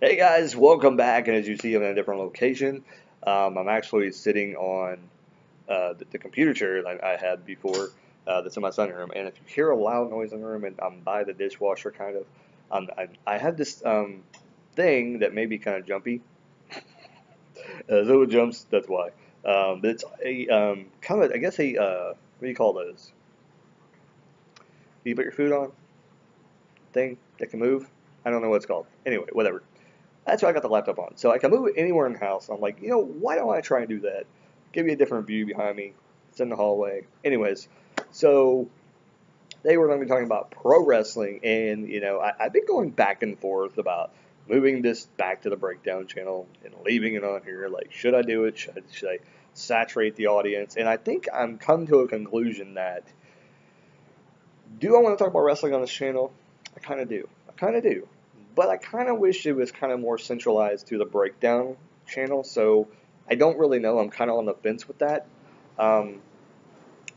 Hey guys, welcome back. And as you see, I'm in a different location. I'm actually sitting on the computer chair that I had before that's in my sunroom room. And if you hear a loud noise in the room, and I'm by the dishwasher, kind of, I have this thing that may be kind of jumpy. So it jumps, that's why. But it's a kind of, I guess, what do you call those? You put your food on thing that can move? I don't know what it's called. Anyway, whatever. That's what I got the laptop on. So I can move it anywhere in the house. I'm like, why don't I try and do that? Give you a different view behind me. It's in the hallway. Anyways, so they were going to be talking about pro wrestling, and I've been going back and forth about moving this back to the breakdown channel and leaving it on here. Like, should I do it? Should I saturate the audience? And I think I'm come to a conclusion that do I want to talk about wrestling on this channel? I kind of do. I kind of do. But I kind of wish it was kind of more centralized to the breakdown channel. So I don't really know. I'm kind of on the fence with that. Um,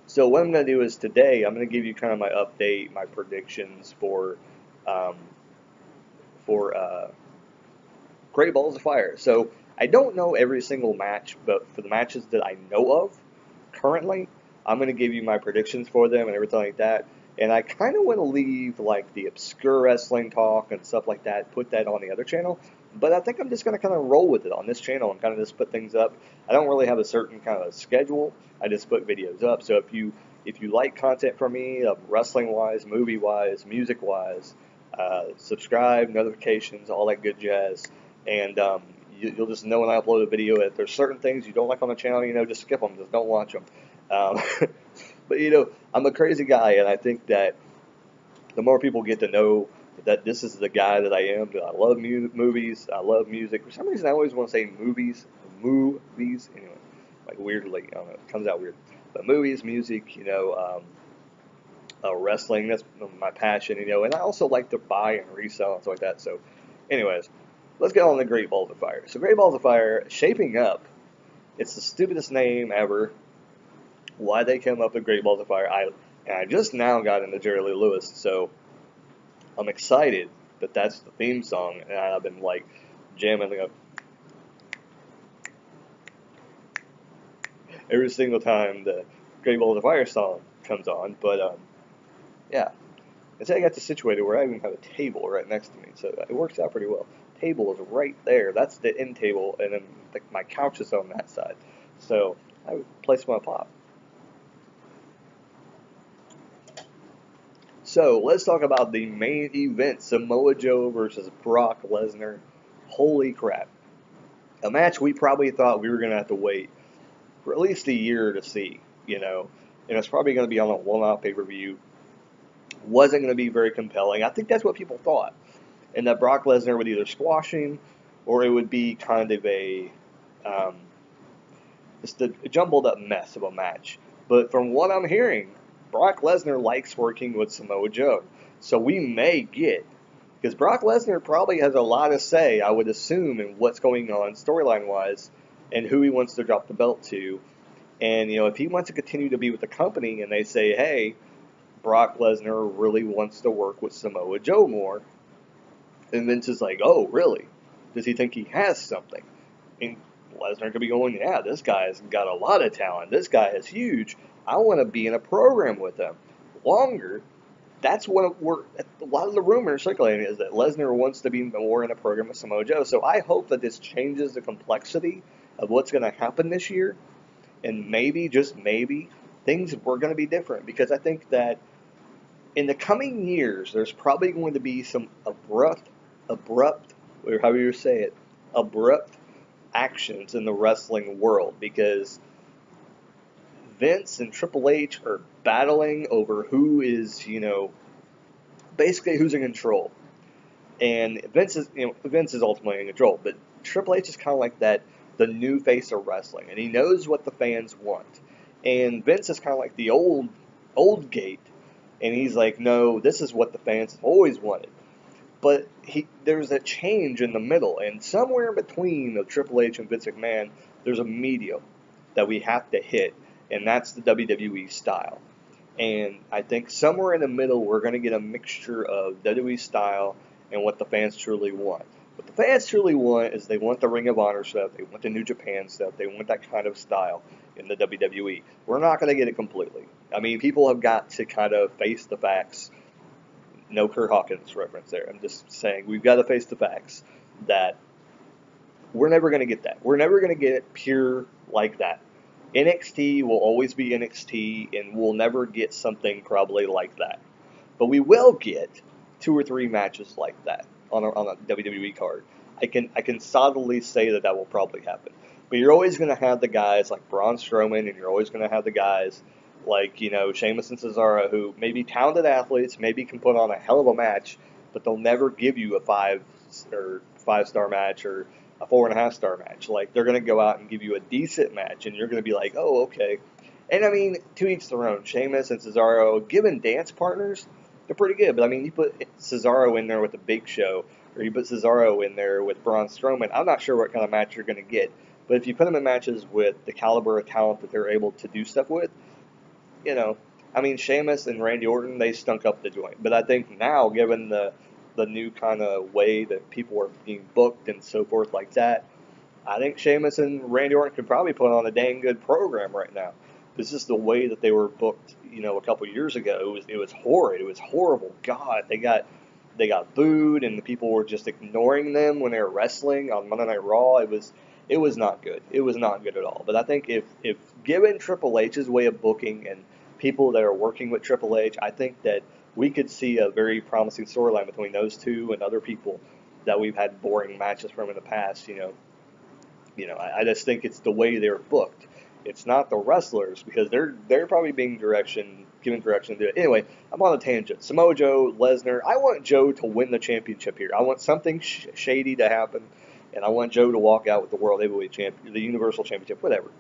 so what I'm going to do is today I'm going to give you kind of my update, my predictions um, for Great Balls of Fire. So I don't know every single match, but for the matches that I know of currently, I'm going to give you my predictions for them and everything like that. And I kind of want to leave like the obscure wrestling talk and stuff like that, put that on the other channel. But I think I'm just going to kind of roll with it on this channel and kind of just put things up. I don't really have a certain kind of schedule. I just put videos up. So if you like content from me, wrestling wise, movie wise, music wise, subscribe, notifications, all that good jazz, and you'll just know when I upload a video. If there's certain things you don't like on the channel, just skip them, just don't watch them. Um, but I'm a crazy guy, and I think that the more people get to know that this is the guy that I am, that I love movies, I love music. For some reason, I always want to say movies. Anyway, like weirdly, I don't know, it comes out weird. But movies, music, wrestling, that's my passion, and I also like to buy and resell and stuff like that. So, anyways, let's get on the Great Balls of Fire. So, Great Balls of Fire, shaping up. It's the stupidest name ever. Why they came up with Great Balls of Fire, I just now got into Jerry Lee Lewis, so I'm excited that that's the theme song, and I've been like jamming every single time the Great Balls of Fire song comes on. But yeah, and so I got this situated where I even have a table right next to me, so it works out pretty well. Table is right there. That's the end table, and then my couch is on that side. So I would place my pop. So let's talk about the main event: Samoa Joe versus Brock Lesnar. Holy crap! A match we probably thought we were going to have to wait for at least a year to see. And it's probably going to be on a one-off pay-per-view. Wasn't going to be very compelling. I think that's what people thought, and that Brock Lesnar would either squash him, or it would be kind of um, just a jumbled up mess of a match. But from what I'm hearing, Brock Lesnar likes working with Samoa Joe. So we may get, because Brock Lesnar probably has a lot to say, I would assume, in what's going on storyline wise and who he wants to drop the belt to. And, if he wants to continue to be with the company and they say, hey, Brock Lesnar really wants to work with Samoa Joe more, and Vince is like, oh, really? Does he think he has something? And Lesnar could be going, yeah, this guy's got a lot of talent. This guy is huge. I want to be in a program with him longer. That's what a lot of the rumors circulating is that Lesnar wants to be more in a program with Samoa Joe. So I hope that this changes the complexity of what's going to happen this year, and maybe, just maybe, things were going to be different, because I think that in the coming years, there's probably going to be some abrupt, or however you say it, abrupt actions in the wrestling world, because Vince and Triple H are battling over who is, basically who's in control. And Vince is ultimately in control, but Triple H is kind of like the new face of wrestling, and he knows what the fans want. And Vince is kind of like the old gate, and he's like, no, this is what the fans have always wanted. But there's a change in the middle, and somewhere in between the Triple H and Vince McMahon, there's a medium that we have to hit, and that's the WWE style. And I think somewhere in the middle, we're going to get a mixture of WWE style and what the fans truly want. What the fans truly want is they want the Ring of Honor stuff, they want the New Japan stuff, they want that kind of style in the WWE. We're not going to get it completely. I mean, people have got to kind of face the facts. No Kurt Hawkins reference there. I'm just saying we've got to face the facts that we're never going to get that. We're never going to get it pure like that. NXT will always be NXT, and we'll never get something probably like that. But we will get 2 or 3 matches like that on a WWE card. I can solidly say that will probably happen. But you're always going to have the guys like Braun Strowman, and you're always going to have the guys like, Sheamus and Cesaro, who may be talented athletes, maybe can put on a hell of a match, but they'll never give you a 5-star match or a 4.5-star match. Like, they're going to go out and give you a decent match, and you're going to be like, oh, okay. And I mean, to each their own. Sheamus and Cesaro, given dance partners, they're pretty good. But I mean, you put Cesaro in there with the Big Show, or you put Cesaro in there with Braun Strowman, I'm not sure what kind of match you're going to get. But if you put them in matches with the caliber of talent that they're able to do stuff with, I mean, Sheamus and Randy Orton, they stunk up the joint. But I think now, given the new kind of way that people are being booked and so forth like that, I think Sheamus and Randy Orton could probably put on a dang good program right now. This is the way that they were booked, a couple years ago. It was horrid. It was horrible. God, they got booed, and the people were just ignoring them when they were wrestling on Monday Night Raw. It was not good. It was not good at all. But I think if given Triple H's way of booking and people that are working with Triple H, I think that we could see a very promising storyline between those two and other people that we've had boring matches from in the past. I just think it's the way they're booked. It's not the wrestlers, because they're probably being given direction to do it. Anyway, I'm on a tangent. Samoa Joe, Lesnar. I want Joe to win the championship here. I want something shady to happen, and I want Joe to walk out with the World Heavyweight Champion, the Universal Championship, whatever.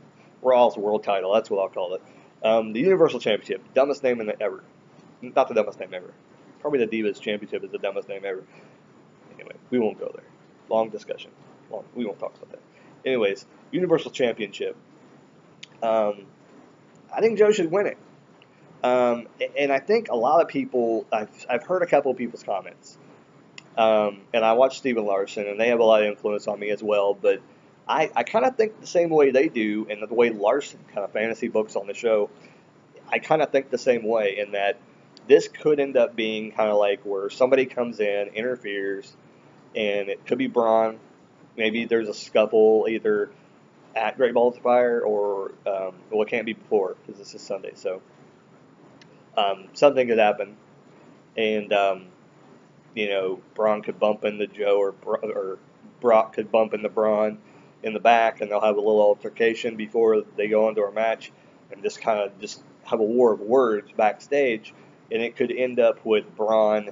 Raw's world title. That's what I'll call it. The Universal Championship, dumbest name ever. Not the dumbest name ever. Probably the Divas Championship is the dumbest name ever. Anyway, we won't go there. Long discussion. We won't talk about that. Anyways, Universal Championship. I think Joe should win it. And I think a lot of people, I've heard a couple of people's comments. And I watch Steven Larson, and they have a lot of influence on me as well. But I kind of think the same way they do, and the way Larson kind of fantasy books on the show, I kind of think the same way, in that this could end up being kind of like where somebody comes in, interferes, and it could be Braun. Maybe there's a scuffle either at Great Balls of Fire or, it can't be before because this is Sunday. So something could happen, and Braun could bump into Joe, or Brock could bump into Braun in the back, and they'll have a little altercation before they go into a match, and just have a war of words backstage, and it could end up with Braun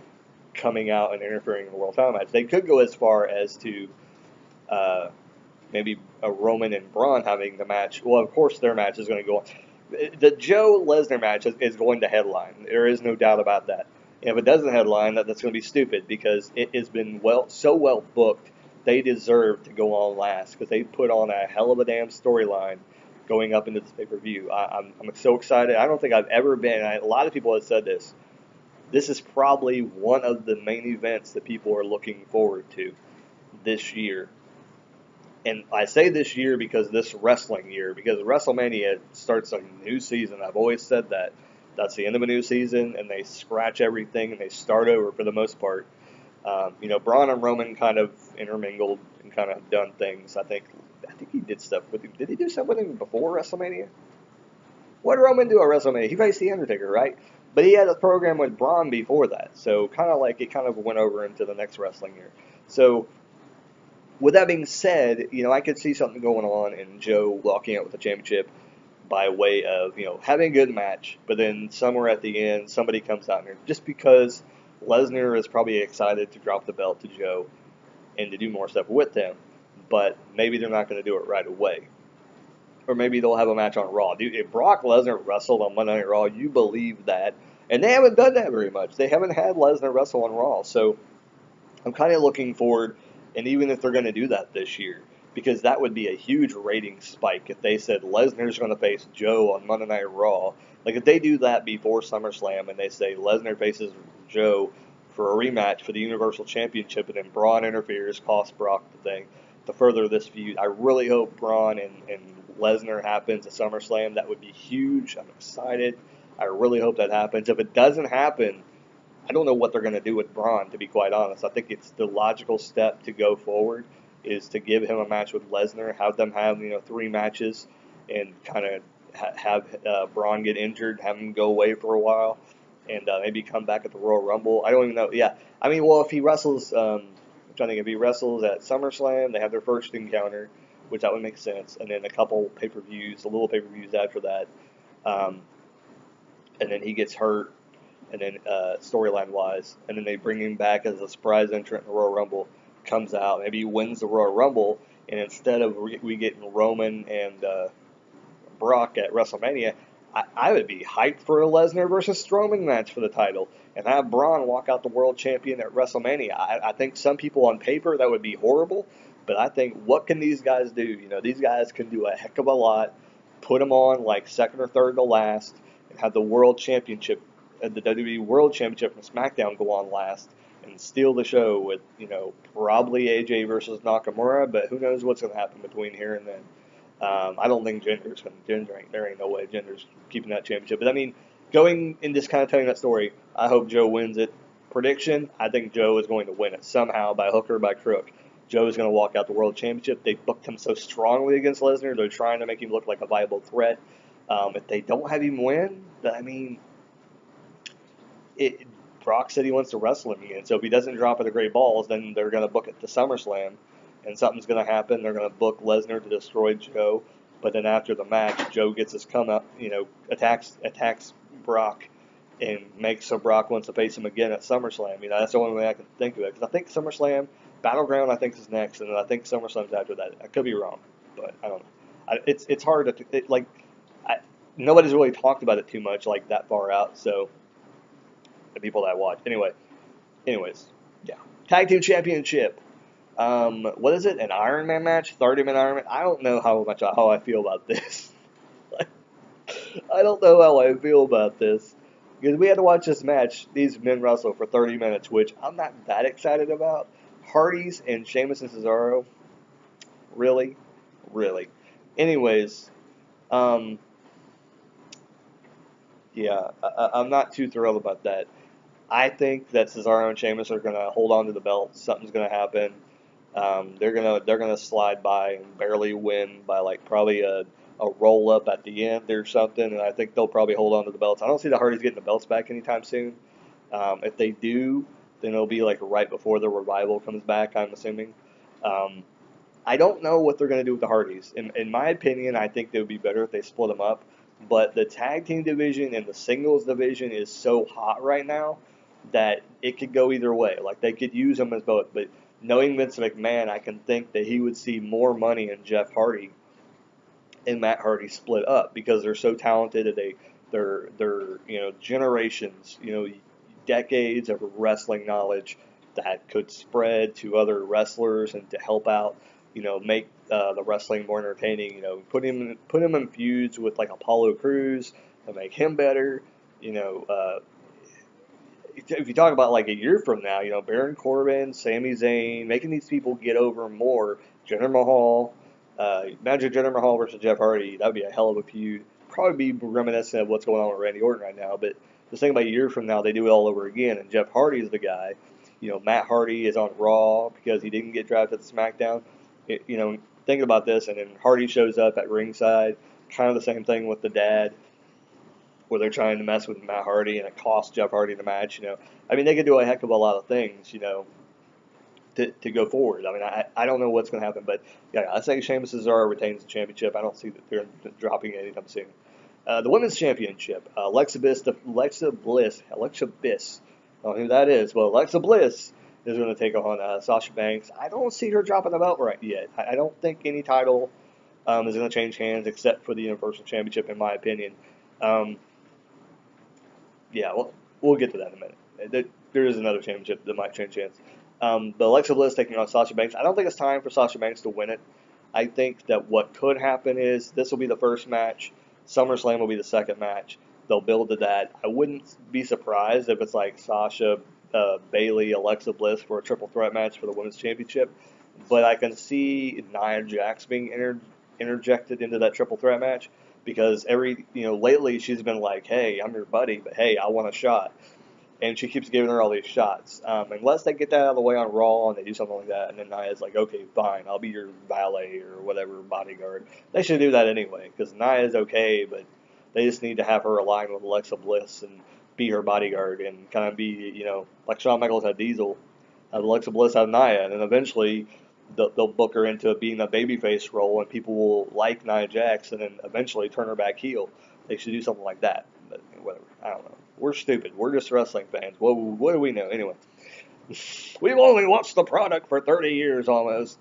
coming out and interfering in the world title match. They could go as far as to maybe a Roman and Braun having the match. Well, of course, their match is going to go on. The Joe Lesnar match is going to headline. There is no doubt about that. And if it doesn't headline, that's going to be stupid, because it has been so well booked. They deserve to go on last, because they put on a hell of a damn storyline going up into this pay-per-view. I'm so excited. I don't think I've ever been. A lot of people have said this. This is probably one of the main events that people are looking forward to this year. And I say this year because this wrestling year, because WrestleMania starts a new season. I've always said that. That's the end of a new season, and they scratch everything, and they start over for the most part. Braun and Roman kind of intermingled and kind of done things. I think he did stuff with him. Did he do stuff with him before WrestleMania? What did Roman do at WrestleMania? He faced The Undertaker, right? But he had a program with Braun before that. So kind of like it kind of went over into the next wrestling year. So with that being said, I could see something going on and Joe walking out with the championship by way of, having a good match, but then somewhere at the end, somebody comes out there just because Lesnar is probably excited to drop the belt to Joe and to do more stuff with him, but maybe they're not going to do it right away. Or maybe they'll have a match on Raw. Dude, if Brock Lesnar wrestled on Monday Night Raw, you believe that. And they haven't done that very much. They haven't had Lesnar wrestle on Raw. So I'm kind of looking forward, and even if they're going to do that this year, because that would be a huge rating spike if they said Lesnar's going to face Joe on Monday Night Raw. Like if they do that before SummerSlam and they say Lesnar faces Joe for a rematch for the Universal Championship, and then Braun interferes, costs Brock the thing to further this feud. I really hope Braun and Lesnar happens at SummerSlam. That would be huge. I'm excited. I really hope that happens. If it doesn't happen, I don't know what they're going to do with Braun, to be quite honest. I think it's the logical step to go forward is to give him a match with Lesnar, have them have 3 matches, and kind of have Braun get injured, have him go away for a while, and maybe come back at the Royal Rumble. I don't even know. Yeah, I mean, well, if he wrestles, I'm trying to think, if he wrestles at SummerSlam, they have their first encounter, which that would make sense, and then a couple pay-per-views, a little pay-per-views after that, and then he gets hurt, and then storyline-wise, and then they bring him back as a surprise entrant in the Royal Rumble, comes out, maybe he wins the Royal Rumble, and instead of we getting Roman and Brock at WrestleMania, I would be hyped for a Lesnar versus Strowman match for the title and have Braun walk out the world champion at WrestleMania. I think some people on paper that would be horrible, but I think what can these guys do? These guys can do a heck of a lot. Put them on like second or third to last and have the world championship, the WWE World Championship from SmackDown go on last and steal the show with, probably AJ versus Nakamura, but who knows what's going to happen between here and then. I don't think there ain't no way Jinder's keeping that championship. But I mean, going and just kind of telling that story, I hope Joe wins it. Prediction, I think Joe is going to win it somehow by hook or by crook. Joe is going to walk out the world championship. They booked him so strongly against Lesnar. They're trying to make him look like a viable threat. If they don't have him win, I mean, Brock said he wants to wrestle him again. So if he doesn't drop at the Great Balls, then they're going to book it to SummerSlam. And something's going to happen. They're going to book Lesnar to destroy Joe. But then after the match, Joe gets his come up, attacks Brock and makes so Brock wants to face him again at SummerSlam. That's the only way I can think of it. Because I think SummerSlam, Battleground, I think is next. And then I think SummerSlam's after that. I could be wrong. But I don't know. It's hard to, nobody's really talked about it too much, like that far out. So, the people that watch. Anyways, yeah. Tag Team Championship. What is it? An Iron Man match? 30-minute Iron Man? I don't know how I feel about this. I don't know how I feel about this. Because we had to watch this match, these men wrestle for 30 minutes, which I'm not that excited about. Hardys and Sheamus and Cesaro? Really? Really? Anyways, yeah, I'm not too thrilled about that. I think that Cesaro and Sheamus are going to hold on to the belts. Something's going to happen. They're gonna slide by and barely win by probably a roll up at the end or something, and I think they'll probably hold on to the belts. I don't see the Hardys getting the belts back anytime soon. If they do, then it'll be right before the revival comes back, I'm assuming. I don't know what they're gonna do with the Hardys. In my opinion, I think they would be better if they split them up. But the tag team division and the singles division is so hot right now that it could go either way. They could use them as both, but knowing Vince McMahon, I can think that he would see more money in Jeff Hardy and Matt Hardy split up because they're so talented and they're generations, decades of wrestling knowledge that could spread to other wrestlers and to help out, make the wrestling more entertaining. Put him in feuds with Apollo Crews and make him better. If you talk about a year from now, Baron Corbin, Sami Zayn, making these people get over more. Jinder Mahal, imagine Jinder Mahal versus Jeff Hardy. That would be a hell of a feud. Probably be reminiscent of what's going on with Randy Orton right now. But just think about a year from now, they do it all over again, and Jeff Hardy is the guy. Matt Hardy is on Raw because he didn't get drafted to SmackDown. Thinking about this, and then Hardy shows up at ringside. Kind of the same thing with the dad, where they're trying to mess with Matt Hardy, and it costs Jeff Hardy the match. They could do a heck of a lot of things, to go forward. I don't know what's going to happen, but yeah, I think Sheamus Cesaro retains the championship. I don't see that they're dropping it anytime soon. The women's championship, Alexa Bliss. I don't know who that is. Well, Alexa Bliss is going to take on Sasha Banks. I don't see her dropping the belt right yet. I don't think any title is going to change hands except for the Universal Championship, in my opinion. Yeah, we'll get to that in a minute. There is another championship that might change hands. But Alexa Bliss taking on Sasha Banks. I don't think it's time for Sasha Banks to win it. I think that what could happen is this will be the first match. SummerSlam will be the second match. They'll build to that. I wouldn't be surprised if it's Sasha Bailey, Alexa Bliss for a triple threat match for the women's championship, but I can see Nia Jax being interjected into that triple threat match because lately she's been like, hey, I'm your buddy, but hey, I want a shot. And she keeps giving her all these shots. Unless they get that out of the way on Raw and they do something like that, and then Nia's like, okay, fine, I'll be your valet or whatever, bodyguard. They should do that anyway, because Nia's okay, but they just need to have her align with Alexa Bliss and be her bodyguard and kind of be, like Shawn Michaels had Diesel, have Alexa Bliss have Nia, and then eventually they'll book her into being a babyface role, and people will like Nia Jax, and then eventually turn her back heel. They should do something like that, but whatever. I don't know. We're stupid. We're just wrestling fans. What do we know? Anyway, we've only watched the product for 30 years almost.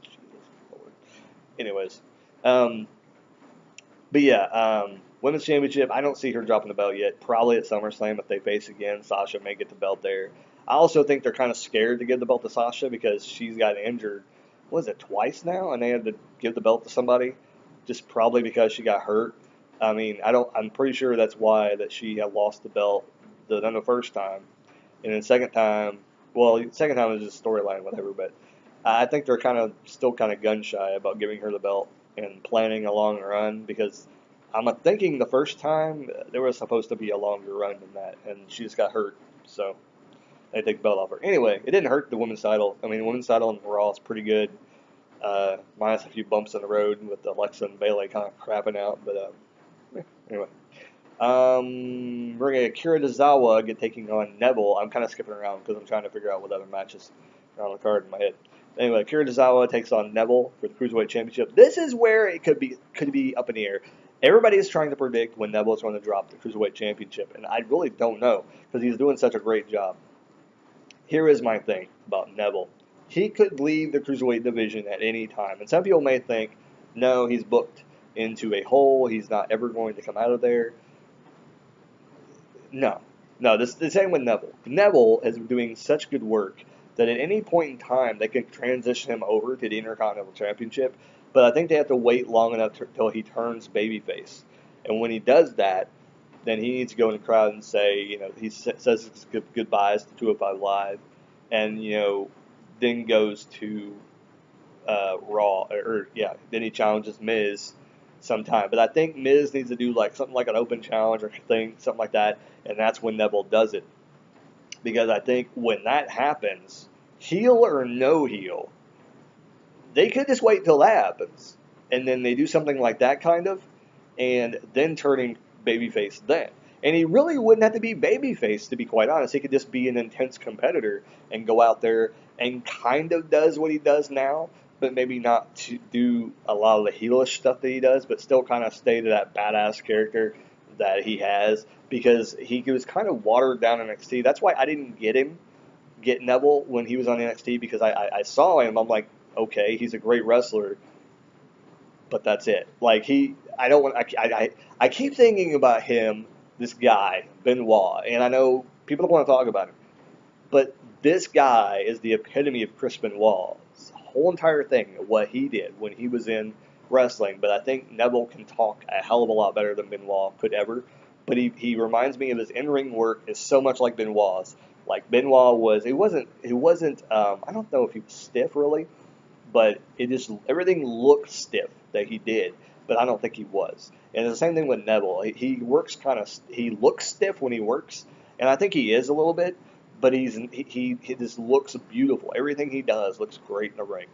Anyways, but yeah, women's championship, I don't see her dropping the belt yet. Probably at SummerSlam if they face again. Sasha may get the belt there. I also think they're kind of scared to give the belt to Sasha because she's got injured, what is it, twice now? And they had to give the belt to somebody just probably because she got hurt. I mean, I'm pretty sure that's why that she had lost the belt the first time. And then second time was just storyline, whatever, but I think they're still kind of gun shy about giving her the belt and planning a long run because I'm thinking the first time there was supposed to be a longer run than that, and she just got hurt, so they take the belt off her. Anyway, it didn't hurt the women's title. I mean, the women's title in Raw is pretty good, minus a few bumps in the road with Alexa and Bayley kind of crapping out, but anyway. We're going to Akira Tozawa taking on Neville. I'm kind of skipping around because I'm trying to figure out what other matches are on the card in my head. Anyway, Akira Tozawa takes on Neville for the Cruiserweight Championship. This is where it could be up in the air. Everybody is trying to predict when Neville is going to drop the Cruiserweight Championship, and I really don't know because he's doing such a great job. Here is my thing about Neville. He could leave the Cruiserweight division at any time, and some people may think, no, he's booked into a hole. He's not ever going to come out of there. No, this the same with Neville. Neville is doing such good work that at any point in time they can transition him over to the Intercontinental Championship, but I think they have to wait long enough till he turns babyface. And when he does that, then he needs to go in the crowd and say, he says his goodbyes to 205 Live, and then goes to Raw, then he challenges Miz sometime. But I think Miz needs to do something like an open challenge or something like that, and that's when Neville does it. Because I think when that happens, heel or no heel, they could just wait till that happens, and then they do something like that kind of, and then turning babyface then. And he really wouldn't have to be babyface, to be quite honest. He could just be an intense competitor and go out there and kind of does what he does now, but maybe not to do a lot of the heelish stuff that he does, but still kind of stay to that badass character that he has, because he was kind of watered down in NXT. That's why I didn't get Neville when he was on NXT, because I saw him, I'm like, okay, he's a great wrestler, but that's it. I keep thinking about him, this guy, Benoit, and I know people don't want to talk about him, but this guy is the epitome of Chris Benoit's whole entire thing, what he did when he was in wrestling. But I think Neville can talk a hell of a lot better than Benoit could ever. But he reminds me of his in-ring work is so much like Benoit's. Like Benoit was, it wasn't. I don't know if he was stiff really, but everything looked stiff that he did. But I don't think he was. And it's the same thing with Neville. He looks stiff when he works, and I think he is a little bit. But he just looks beautiful. Everything he does looks great in the ring.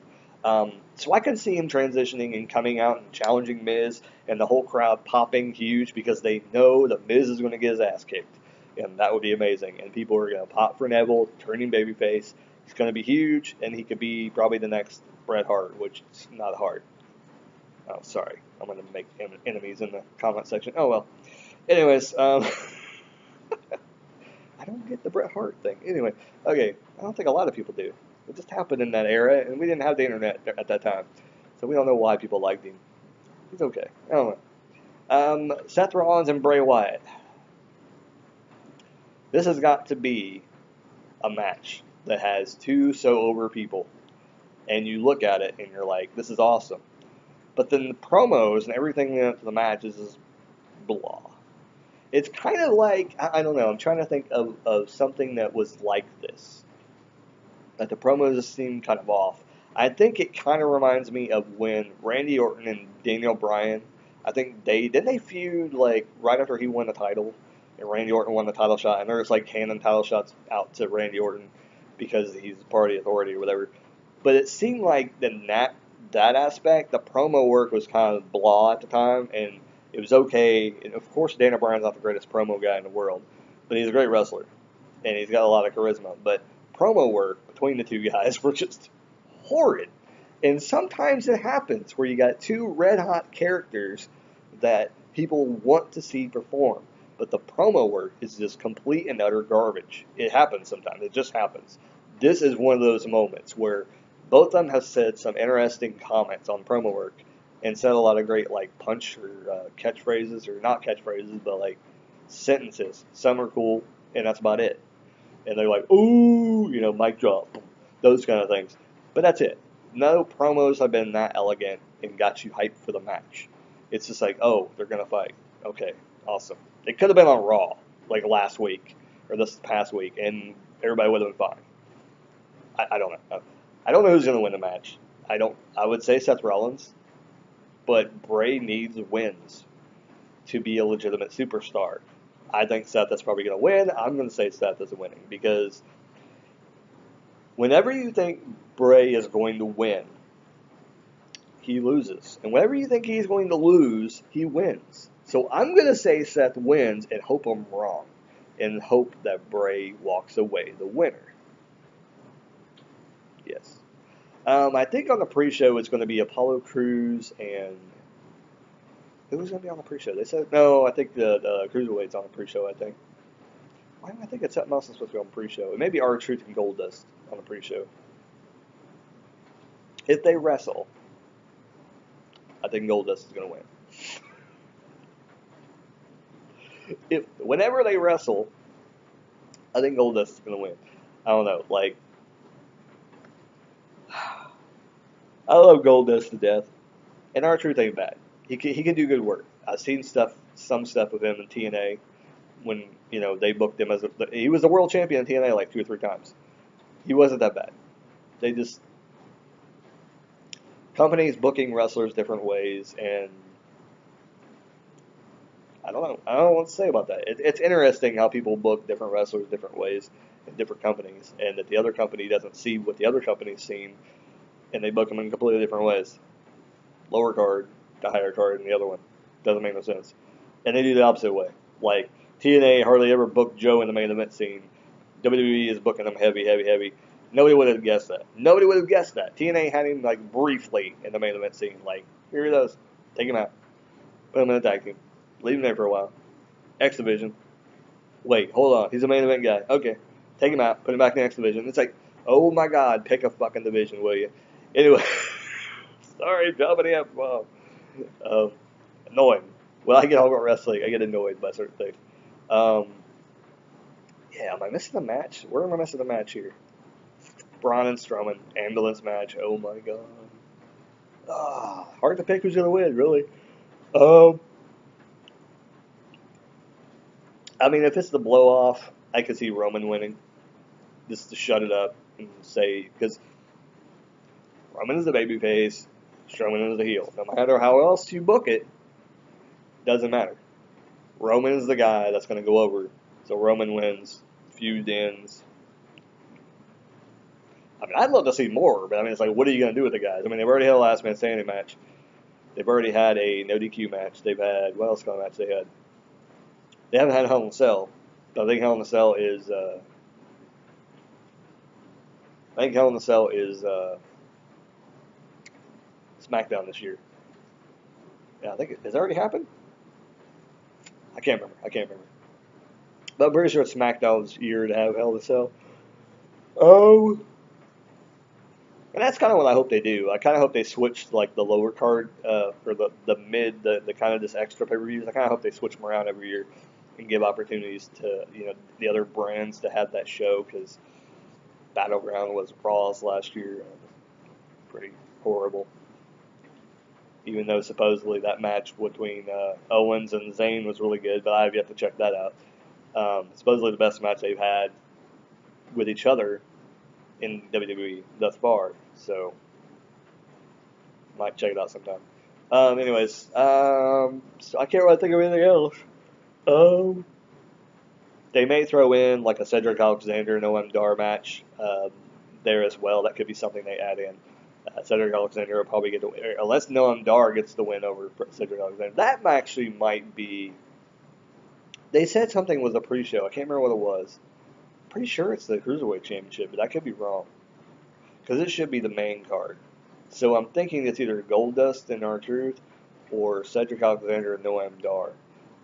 So I can see him transitioning and coming out and challenging Miz, and the whole crowd popping huge because they know that Miz is going to get his ass kicked, and that would be amazing. And people are going to pop for Neville, turning babyface. He's going to be huge, and he could be probably the next Bret Hart, which is not hard. Oh, sorry, I'm going to make enemies in the comment section. Oh well. Anyways. I don't get the Bret Hart thing. Anyway, okay, I don't think a lot of people do. It just happened in that era, and we didn't have the internet at that time. So we don't know why people liked him. He's okay. I don't know. Seth Rollins and Bray Wyatt. This has got to be a match that has two so-over people. And you look at it, and you're like, this is awesome. But then the promos and everything into the match is just blah. It's kind of like, I don't know, I'm trying to think of something that was like this. that the promos just seem kind of off. I think it kind of reminds me of when Randy Orton and Daniel Bryan, I think didn't they feud like right after he won the title, and Randy Orton won the title shot, and they're just like handing title shots out to Randy Orton because he's party authority or whatever. But it seemed like that aspect, the promo work was kind of blah at the time, and it was okay. And of course, Daniel Bryan's not the greatest promo guy in the world, but he's a great wrestler, and he's got a lot of charisma. But promo work between the two guys were just horrid. And sometimes it happens where you got two red hot characters that people want to see perform, but the promo work is just complete and utter garbage. It happens sometimes. It just happens. This is one of those moments where both of them have said some interesting comments on promo work and said a lot of great like punch or catchphrases, or not catchphrases, but like sentences. Some are cool, and that's about it. And they're like, ooh, mic drop, those kind of things. But that's it. No promos have been that elegant and got you hyped for the match. It's just like, oh, they're going to fight. Okay, awesome. It could have been on Raw, like last week, or this past week, and everybody would have been fine. I don't know. I don't know who's going to win the match. I would say Seth Rollins, but Bray needs wins to be a legitimate superstar. I think Seth is probably going to win. I'm going to say Seth is winning, because whenever you think Bray is going to win, he loses. And whenever you think he's going to lose, he wins. So I'm going to say Seth wins and hope I'm wrong, and hope that Bray walks away the winner. Yes. I think on the pre-show it's going to be Apollo Crews and... who's going to be on the pre-show? They said... no, I think the Cruiserweight's on the pre-show, I think. Why do I think it's something else that's supposed to be on the pre-show? It may be R-Truth and Goldust on the pre-show. If they wrestle, I think Goldust is going to win. Whenever they wrestle, I think Goldust is going to win. I don't know, like... I love Goldust to death, and R-Truth ain't bad. He can do good work. I've seen some stuff with him in TNA when they booked him as he was the world champion in TNA like 2 or 3 times. He wasn't that bad. They just companies booking wrestlers different ways, and I don't know. I don't know what to say about that. It's interesting how people book different wrestlers different ways in different companies, and that the other company doesn't see what the other company's seen, and they book them in completely different ways. Lower card to higher card, and the other one doesn't make no sense. And they do the opposite way. Like TNA hardly ever booked Joe in the main event scene. WWE is booking him heavy, heavy, heavy. Nobody would have guessed that. Nobody would have guessed that. TNA had him like briefly in the main event scene. Like, here he goes. Take him out. Put him in a tag team. Leave him there for a while. X Division. Wait, hold on. He's a main event guy. Okay. Take him out. Put him back in the X Division. It's like, oh my God, pick a fucking division, will you? Anyway. Sorry, dropping the F-bomb. Annoying. When I get home about wrestling, I get annoyed by certain things. Yeah, am I missing a match? Where am I missing a match here? Braun and Strowman, ambulance match. Oh my God. Hard to pick who's going to win, really. I mean, if it's the blow off, I could see Roman winning. Just to shut it up and say, because Roman is the babyface, Strowman is the heel. No matter how else you book it, doesn't matter. Roman is the guy that's going to go over. So Roman wins, feud ends. I mean, I'd love to see more, but I mean, it's like, what are you going to do with the guys? I mean, they've already had a last man standing match. They've already had a no DQ match. They've had, what else kind of match they had? They haven't had Hell in a Cell. I think Hell in a Cell is, SmackDown this year. Yeah, I think has it already happened? I can't remember. But I'm pretty sure it's SmackDown's year to have Hell in a Cell. Oh. And that's kind of what I hope they do. I kind of hope they switch like the lower card for the mid, the kind of just extra pay-per-views. I kind of hope they switch them around every year and give opportunities to the other brands to have that show, because Battleground was Raw's last year. Pretty horrible. Even though supposedly that match between Owens and Zayn was really good, but I have yet to check that out. Supposedly the best match they've had with each other in WWE thus far. So might check it out sometime. Anyways, so I can't really think of anything else. Um, they may throw in like a Cedric Alexander Noam Dar match there as well. That could be something they add in. Cedric Alexander will probably get the win, unless Noam Dar gets the win over Cedric Alexander. That actually might be. They said something was a pre-show. I can't remember what it was. Pretty sure it's the Cruiserweight Championship, but I could be wrong because it should be the main card. So I'm thinking it's either Goldust and R-Truth or Cedric Alexander and Noam Dar.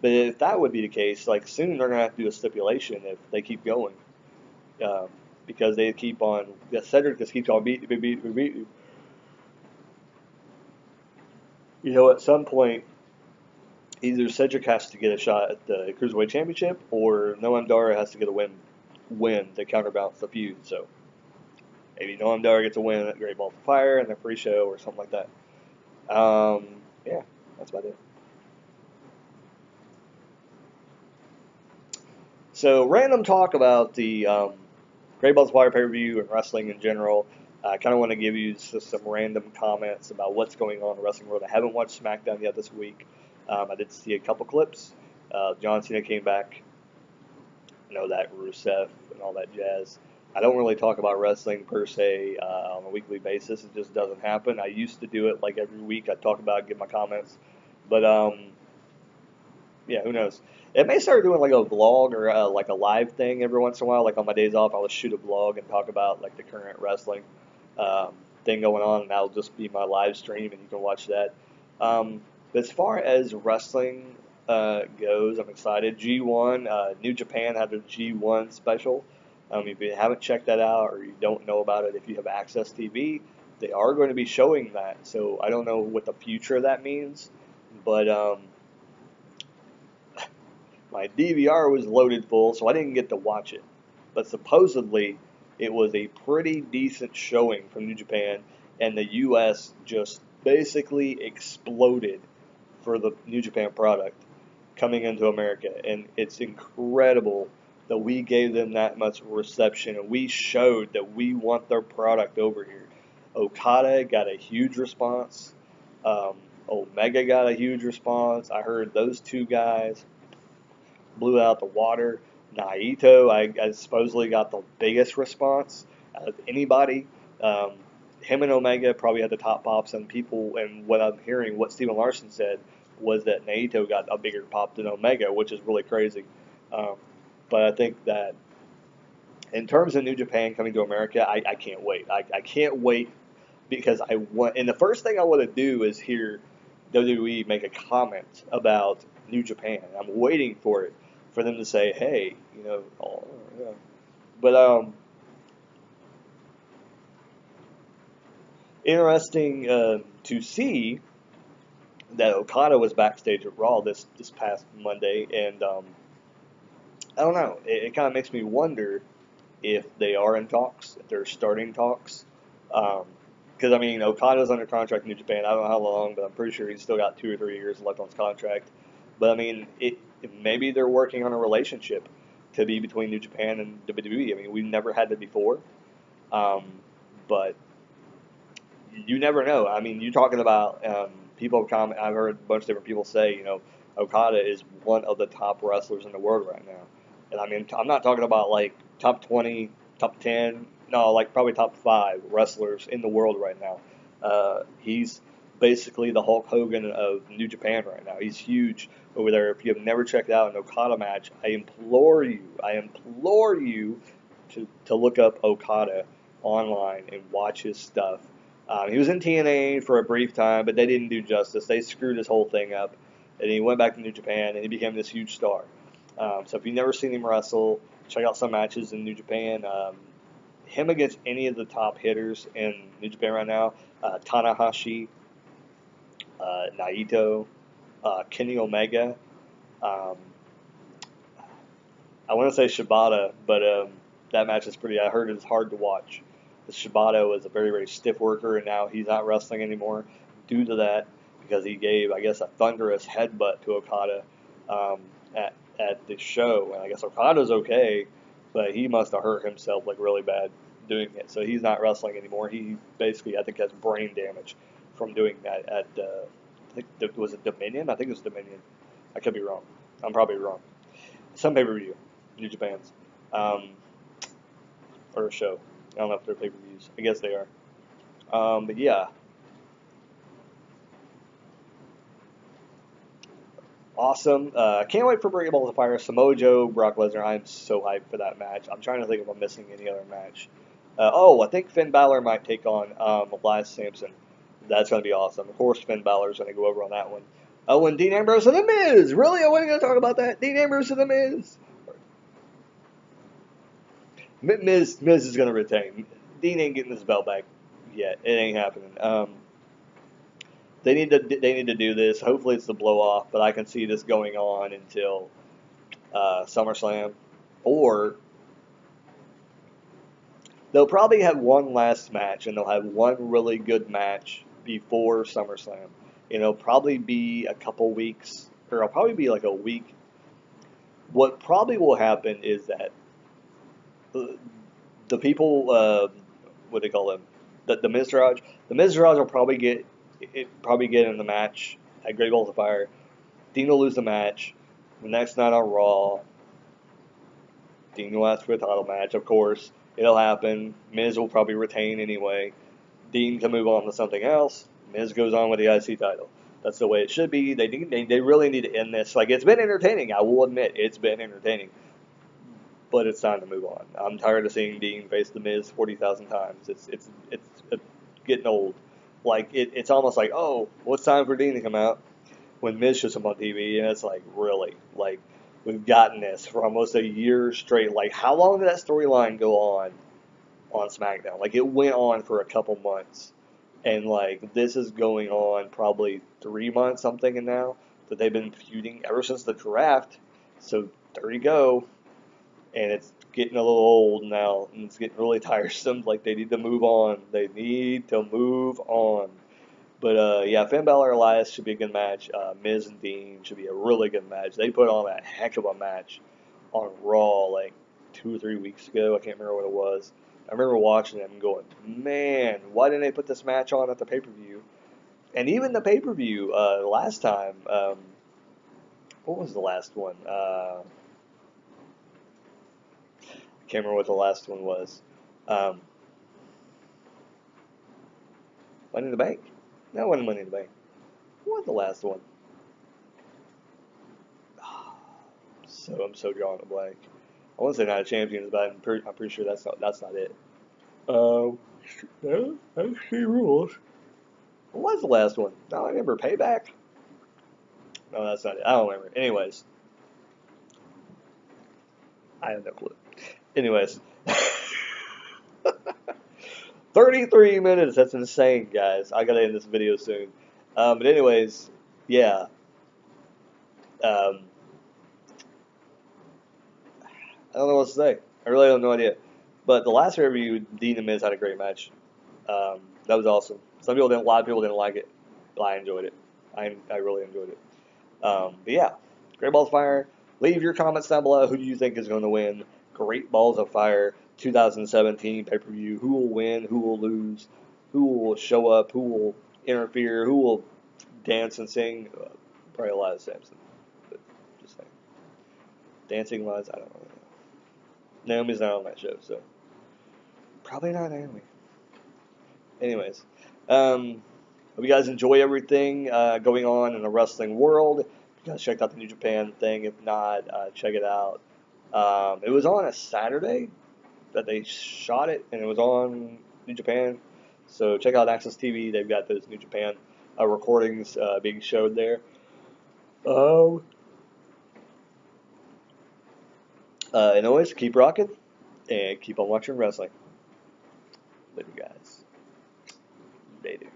But if that would be the case, like soon they're gonna have to do a stipulation if they keep going, because they keep on. Yeah, Cedric just keeps on beat. You know, at some point, either Cedric has to get a shot at the Cruiserweight Championship, or Noam Dar has to get a win to counterbalance the feud. So maybe Noam Dar gets a win at Great Balls of Fire in the pre-show or something like that. Yeah, that's about it. So random talk about the Great Balls of Fire pay-per-view and wrestling in general. I kind of want to give you just some random comments about what's going on in the wrestling world. I haven't watched SmackDown yet this week. I did see a couple clips. John Cena came back. You know, that Rusev and all that jazz. I don't really talk about wrestling per se on a weekly basis. It just doesn't happen. I used to do it like every week. I'd talk about it, give my comments. But yeah, who knows? It may start doing like a vlog or like a live thing every once in a while. Like on my days off, I'll shoot a vlog and talk about like the current wrestling thing going on, and that'll just be my live stream, and you can watch that. As far as wrestling goes, I'm excited. G1, New Japan had a G1 special. If you haven't checked that out or you don't know about it, if you have Access TV, they are going to be showing that. So I don't know what the future of that means, but my DVR was loaded full, so I didn't get to watch it. But supposedly, it was a pretty decent showing from New Japan, and the U.S. just basically exploded for the New Japan product coming into America. And it's incredible that we gave them that much reception, and we showed that we want their product over here. Okada got a huge response. Omega got a huge response. I heard those two guys blew out the water. Naito, I supposedly got the biggest response out of anybody. Him and Omega probably had the top pops, and people, and what I'm hearing, what Steven Larson said, was that Naito got a bigger pop than Omega, which is really crazy. But I think that in terms of New Japan coming to America, I can't wait. I can't wait because I want, and the first thing I want to do is hear WWE make a comment about New Japan. I'm waiting for it, for them to say, hey, you know, oh, yeah. But interesting to see that Okada was backstage at Raw this past Monday, and I don't know. It kind of makes me wonder if they are in talks, if they're starting talks. Because, I mean, Okada's under contract in New Japan. I don't know how long, but I'm pretty sure he's still got 2 or 3 years left on his contract. But, I mean, maybe they're working on a relationship to be between New Japan and WWE. I mean, we've never had that before. But you never know. I mean, you're talking about people comment. I've heard a bunch of different people say, you know, Okada is one of the top wrestlers in the world right now. And I mean, I'm not talking about like top 20, top 10. No, like probably top 5 wrestlers in the world right now. He's basically the Hulk Hogan of New Japan right now. He's huge over there. If you have never checked out an Okada match, I implore you to look up Okada online and watch his stuff. He was in TNA for a brief time, but they didn't do justice. They screwed his whole thing up, and he went back to New Japan, and he became this huge star. So if you've never seen him wrestle, check out some matches in New Japan. Him against any of the top hitters in New Japan right now, Tanahashi, Naito, Kenny Omega. I want to say Shibata, but that match is pretty. I heard it's hard to watch. Shibata was a very, very stiff worker, and now he's not wrestling anymore due to that, because he gave, I guess, a thunderous headbutt to Okada at the show. And I guess Okada's okay, but he must have hurt himself like really bad doing it. So he's not wrestling anymore. He basically, I think, has brain damage from doing that at, I think, was it Dominion? I think it was Dominion. I could be wrong. I'm probably wrong. Some pay-per-view, New Japan's, or a show. I don't know if they're pay-per-views. I guess they are. But yeah. Awesome. Can't wait for Great Balls of Fire. Samoa Joe, Brock Lesnar. I'm so hyped for that match. I'm trying to think if I'm missing any other match. I think Finn Balor might take on Elias Sampson. That's going to be awesome. Of course, Finn Balor's going to go over on that one. Oh, and Dean Ambrose and The Miz. Really? I wasn't going to talk about that. Dean Ambrose and The Miz. Miz is going to retain. Dean ain't getting his belt back yet. It ain't happening. They need to do this. Hopefully it's the blow off, but I can see this going on until SummerSlam, or they'll probably have one last match, and they'll have one really good match before SummerSlam. It'll probably be a couple weeks, or it'll probably be like a week. What probably will happen is that the people, what do they call them, the Mizraj, will probably get in the match at Great Balls of Fire. Dean will lose the match. The next night on Raw, Dean will ask for a title match, of course. It'll happen. Miz will probably retain anyway. Dean can move on to something else. Miz goes on with the IC title. That's the way it should be. They really need to end this. Like, it's been entertaining. I will admit, it's been entertaining. But it's time to move on. I'm tired of seeing Dean face the Miz 40,000 times. It's getting old. Like, it's almost like, oh, well, it's time for Dean to come out when Miz shows up on TV, and it's like, really? Like, we've gotten this for almost a year straight. Like, how long did that storyline go on SmackDown? Like, it went on for a couple months. And, like, this is going on probably 3 months, I'm thinking now, that they've been feuding ever since the draft. So, there you go. And it's getting a little old now, and it's getting really tiresome. Like, they need to move on. They need to move on. But, yeah, Finn Balor Elias should be a good match. Miz and Dean should be a really good match. They put on a heck of a match on Raw like 2 or 3 weeks ago. I can't remember what it was. I remember watching it and going, man, why didn't they put this match on at the pay-per-view? And even the pay-per-view last time, what was the last one? Can't remember what the last one was. Money in the Bank? No, it wasn't Money in the Bank. What was the last one? I'm so drawing a blank. I want to say Night of Champions, but I'm pretty sure that's not it. No, see rules. What was the last one? No, I remember Payback. No, that's not it. I don't remember. Anyways, I have no clue. Anyways, 33 minutes. That's insane, guys. I gotta end this video soon. But anyways, yeah. I don't know what to say. I really have no idea. But the last review, Dean and Miz had a great match. That was awesome. A lot of people didn't like it, but I enjoyed it. I really enjoyed it. But yeah, Great Balls of Fire. Leave your comments down below. Who do you think is going to win Great Balls of Fire 2017 pay-per-view? Who will win? Who will lose? Who will show up? Who will interfere? Who will dance and sing? Probably Elias Sampson. But just saying. Dancing wise, I don't know. Naomi's not on that show, so probably not Naomi. Anyways, hope you guys enjoy everything going on in the wrestling world. If you guys checked out the New Japan thing, if not, check it out. It was on a Saturday that they shot it, and it was on New Japan. So check out Access TV. They've got those New Japan recordings being showed there. And always keep rocking and keep on watching wrestling. Later, guys. Later.